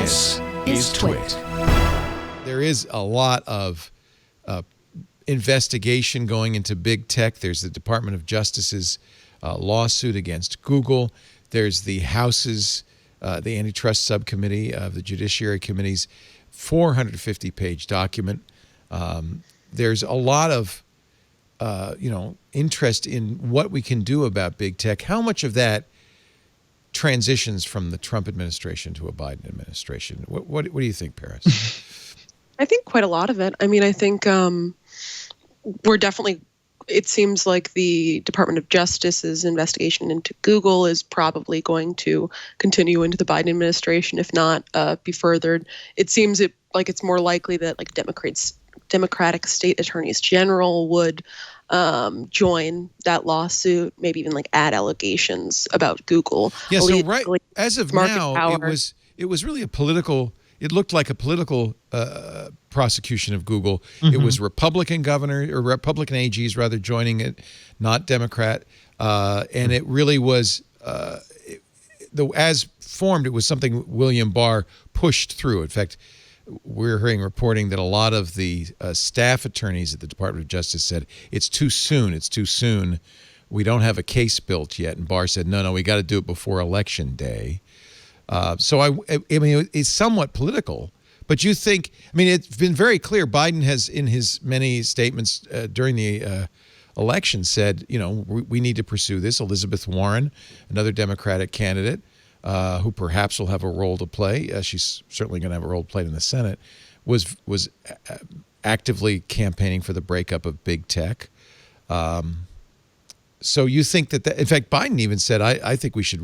This is TWiT. There is a lot of investigation going into big tech. There's the Department of Justice's lawsuit against Google. There's the House's, the Antitrust Subcommittee of the Judiciary Committee's 450-page document. There's a lot of, interest in what we can do about big tech. How much of that transitions from the Trump administration to a Biden administration? What do you think, Paris? I think quite a lot of it. I mean, I think we're definitely, it seems like the Department of Justice's investigation into Google is probably going to continue into the Biden administration, if not be furthered. It seems like it's more likely that like Democratic state attorneys general would join that lawsuit, maybe even like add allegations about Google. Yeah, so right as of now, power. it was really a political. It looked like a political prosecution of Google. Mm-hmm. It was Republican governor or Republican AGs rather joining it, not Democrat, and it really was as formed. It was something William Barr pushed through. In fact, we're hearing reporting that a lot of the staff attorneys at the Department of Justice said, it's too soon. It's too soon. We don't have a case built yet. And Barr said, no, we got to do it before Election Day. So I mean, it's somewhat political. But you think, I mean, it's been very clear. Biden has, in his many statements during the election, said, we need to pursue this. Elizabeth Warren, another Democratic candidate, who perhaps will have a role to play. She's certainly going to have a role to play in the Senate, was actively campaigning for the breakup of big tech. So you think that, in fact, Biden even said, I think we should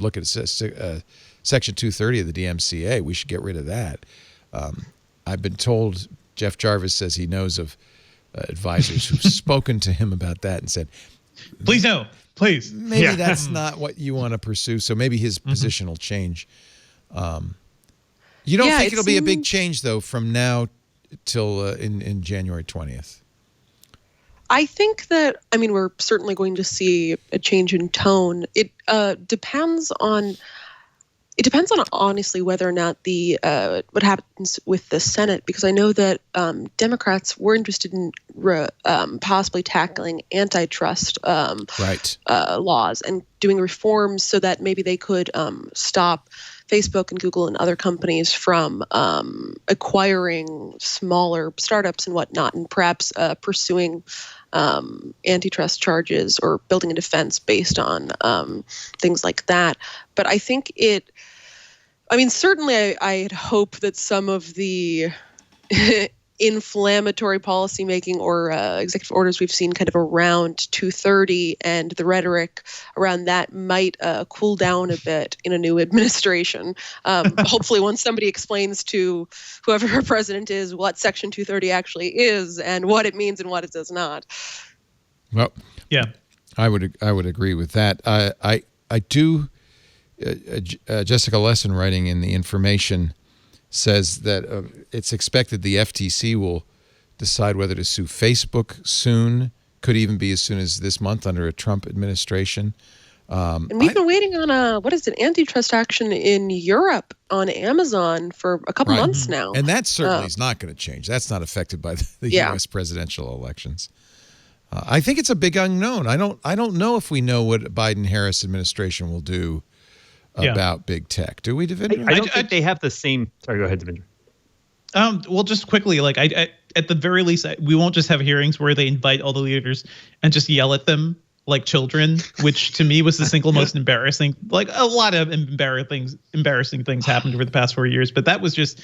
look at Section 230 of the DMCA. We should get rid of that. I've been told, Jeff Jarvis says he knows of advisors who've spoken to him about that and said, please no. Please. Maybe that's not what you want to pursue. So maybe his position will change. You don't think it'll be a big change, though, from now till in January 20th? I think that, I mean, we're certainly going to see a change in tone. It depends on honestly whether or not what happens with the Senate, because I know that Democrats were interested in possibly tackling antitrust laws and doing reforms so that maybe they could stop Facebook and Google and other companies from acquiring smaller startups and whatnot, and perhaps pursuing antitrust charges or building a defense based on things like that. But I think certainly I'd hope that some of the inflammatory policymaking or executive orders we've seen kind of around 230 and the rhetoric around that might cool down a bit in a new administration. Hopefully once somebody explains to whoever our president is what Section 230 actually is and what it means and what it does not. Well, yeah, I would agree with that. I do. Jessica Lesson, writing in The Information, says that it's expected the FTC will decide whether to sue Facebook soon. Could even be as soon as this month under a Trump administration. And we've been waiting on antitrust action in Europe on Amazon for a couple months now. And that certainly is not going to change. That's not affected by the U.S. presidential elections. I think it's a big unknown. I don't know if we know what Biden-Harris administration will do about big tech. Do we, Devindra? I don't think they have the same. Sorry, go ahead, Devindra. Well, just quickly, like at the very least, we won't just have hearings where they invite all the leaders and just yell at them like children, which to me was the single most embarrassing. Like a lot of embarrassing things happened over the past 4 years, but that was just.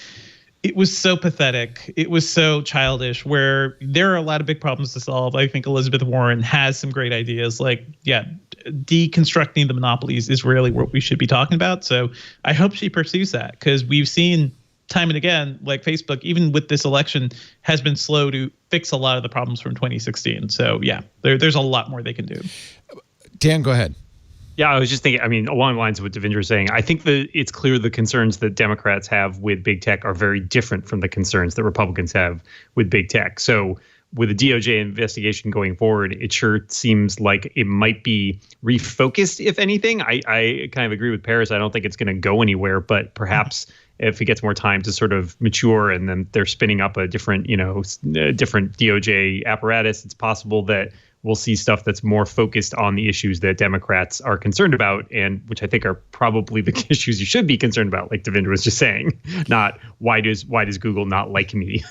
It was so pathetic. It was so childish, where there are a lot of big problems to solve. I think Elizabeth Warren has some great ideas. Like, deconstructing the monopolies is really what we should be talking about. So I hope she pursues that, because we've seen time and again, like Facebook, even with this election, has been slow to fix a lot of the problems from 2016. So there's a lot more they can do. Dan, go ahead. Yeah, I was just thinking, I mean, along the lines of what Devindra is saying, I think that it's clear the concerns that Democrats have with big tech are very different from the concerns that Republicans have with big tech. So with the DOJ investigation going forward, it sure seems like it might be refocused, if anything. I kind of agree with Paris. I don't think it's going to go anywhere, but perhaps if it gets more time to sort of mature and then they're spinning up a different, different DOJ apparatus, it's possible that we'll see stuff that's more focused on the issues that Democrats are concerned about, and which I think are probably the issues you should be concerned about, like Devindra was just saying, not why does Google not like me?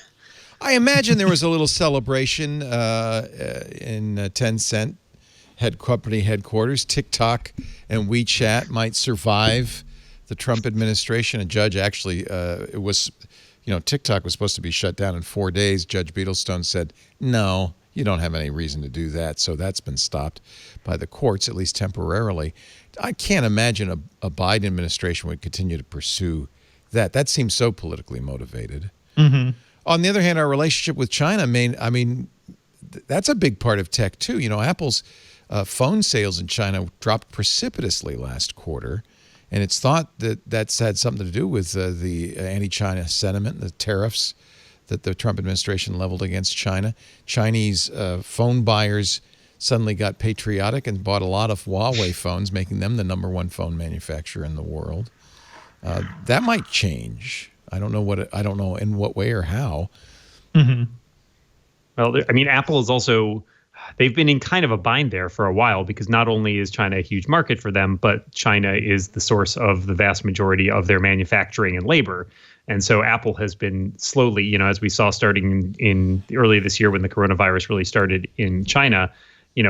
I imagine there was a little celebration in Tencent company headquarters. TikTok and WeChat might survive the Trump administration. A judge actually, TikTok was supposed to be shut down in 4 days. Judge Beetlestone said, no, you don't have any reason to do that. So that's been stopped by the courts, at least temporarily. I can't imagine a Biden administration would continue to pursue that. That seems so politically motivated. Mm-hmm. On the other hand, our relationship with China, that's a big part of tech too. Apple's phone sales in China dropped precipitously last quarter. And it's thought that that's had something to do with the anti-China sentiment, the tariffs that the Trump administration leveled against China. Chinese phone buyers suddenly got patriotic and bought a lot of Huawei phones, making them the #1 phone manufacturer in the world. That might change. I don't know in what way or how. Mm-hmm. Well, Apple is also, they've been in kind of a bind there for a while, because not only is China a huge market for them, but China is the source of the vast majority of their manufacturing and labor. And so Apple has been slowly, as we saw starting in early this year when the coronavirus really started in China,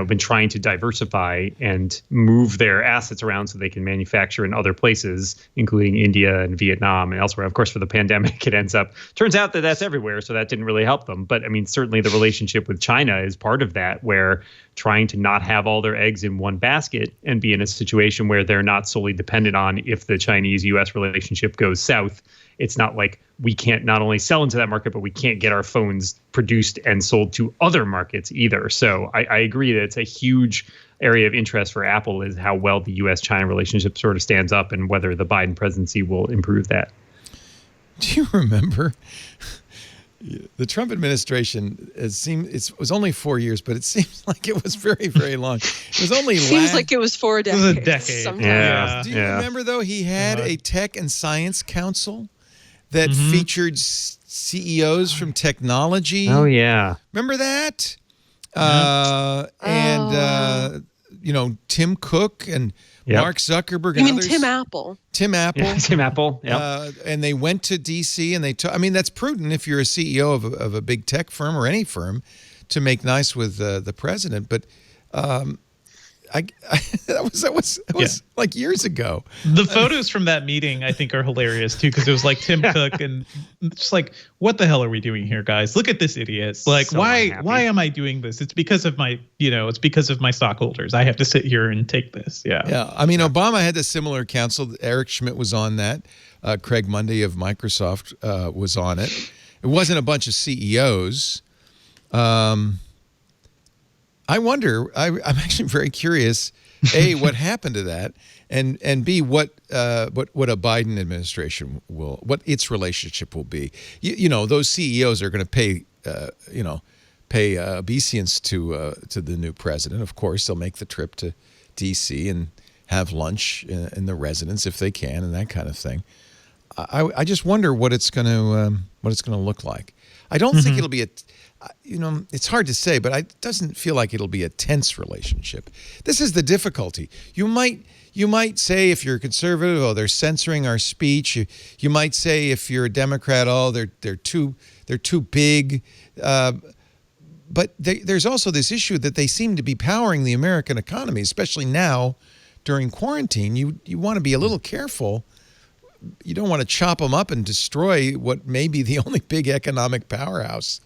been trying to diversify and move their assets around so they can manufacture in other places, including India and Vietnam and elsewhere. Of course, for the pandemic, turns out that that's everywhere. So that didn't really help them. But certainly the relationship with China is part of that, where trying to not have all their eggs in one basket and be in a situation where they're not solely dependent on if the Chinese-U.S. relationship goes south. It's not like we can't not only sell into that market, but we can't get our phones produced and sold to other markets either. So I agree that it's a huge area of interest for Apple, is how well the U.S.-China relationship sort of stands up and whether the Biden presidency will improve that. Do you remember the Trump administration? It was only 4 years, but it seems like it was very, very long. It was only seems like it was 4 decades. It was a decade. Sometimes. Yeah. Do you remember, though, he had a tech and science council that featured CEOs from technology? Oh, yeah. Remember that? Tim Cook and Mark Zuckerberg and others. Tim Apple? Tim Apple. Yeah, Tim Apple, yeah. And they went to D.C. and that's prudent if you're a CEO of a big tech firm or any firm to make nice with the president. But that was like years ago. The photos from that meeting, I think, are hilarious too, because it was like Tim Cook and just like, what the hell are we doing here, guys? Look at this idiot. Like, so why am I doing this? It's because of my, it's because of my stockholders. I have to sit here and take this. Yeah. Yeah. Obama had a similar council. Eric Schmidt was on that. Craig Mundy of Microsoft was on it. It wasn't a bunch of CEOs. I wonder. I'm actually very curious. A, what happened to that, and B, what a Biden administration what its relationship will be. Those CEOs are going to pay obeisance to the new president. Of course, they'll make the trip to D.C. and have lunch in the residence if they can, and that kind of thing. I just wonder what it's going to look like. I don't think it'll be it's hard to say, but it doesn't feel like it'll be a tense relationship. This is the difficulty. You might say, if you're a conservative, oh, they're censoring our speech. You might say, if you're a Democrat, oh, they're too big. But there's also this issue that they seem to be powering the American economy, especially now during quarantine. You want to be a little careful. You don't want to chop them up and destroy what may be the only big economic powerhouse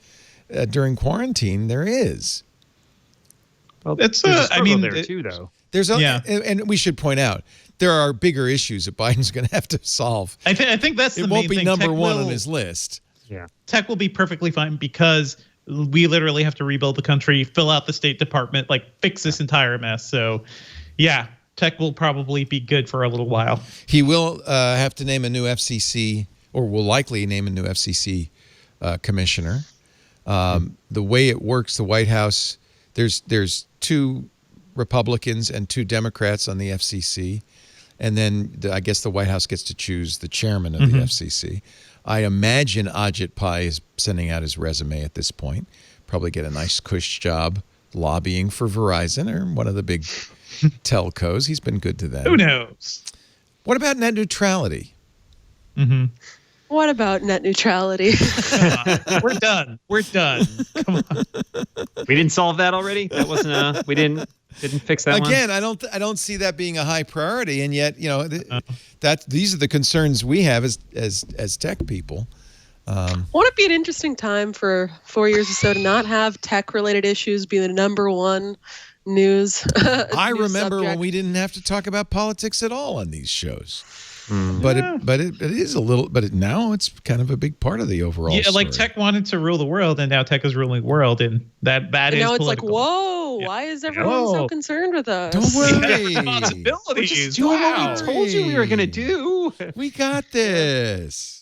during quarantine there is. Well, it's a struggle there too, though. And we should point out there are bigger issues that Biden's going to have to solve. I think that's the main thing. It won't be number one on his list. Yeah, tech will be perfectly fine because we literally have to rebuild the country, fill out the State Department, fix this entire mess. So, yeah. Tech will probably be good for a little while. He will have to name a new FCC, or will likely name a new FCC commissioner. The way it works, the White House, there's 2 Republicans and 2 Democrats on the FCC. And then I guess the White House gets to choose the chairman of the FCC. I imagine Ajit Pai is sending out his resume at this point. Probably get a nice cush job lobbying for Verizon or one of the big telcos. He's been good to them. Who knows? What about net neutrality? What about net neutrality? We're done. We're done. Come on. We didn't solve that already. That wasn't. We didn't fix that Again, one. I don't see that being a high priority, and yet that these are the concerns we have as tech people. Won't it be an interesting time for 4 years or so to not have tech-related issues be the number one news? I remember subject. when we didn't have to talk about politics at all on these shows. But it is a little. But now it's kind of a big part of the overall. Yeah, story. like tech wanted to rule the world, and now tech is ruling the world, and that And is now it's political. like, whoa, why is everyone so concerned with us? Don't worry. Responsibilities. We're just doing what we told you we were going to do. We got this.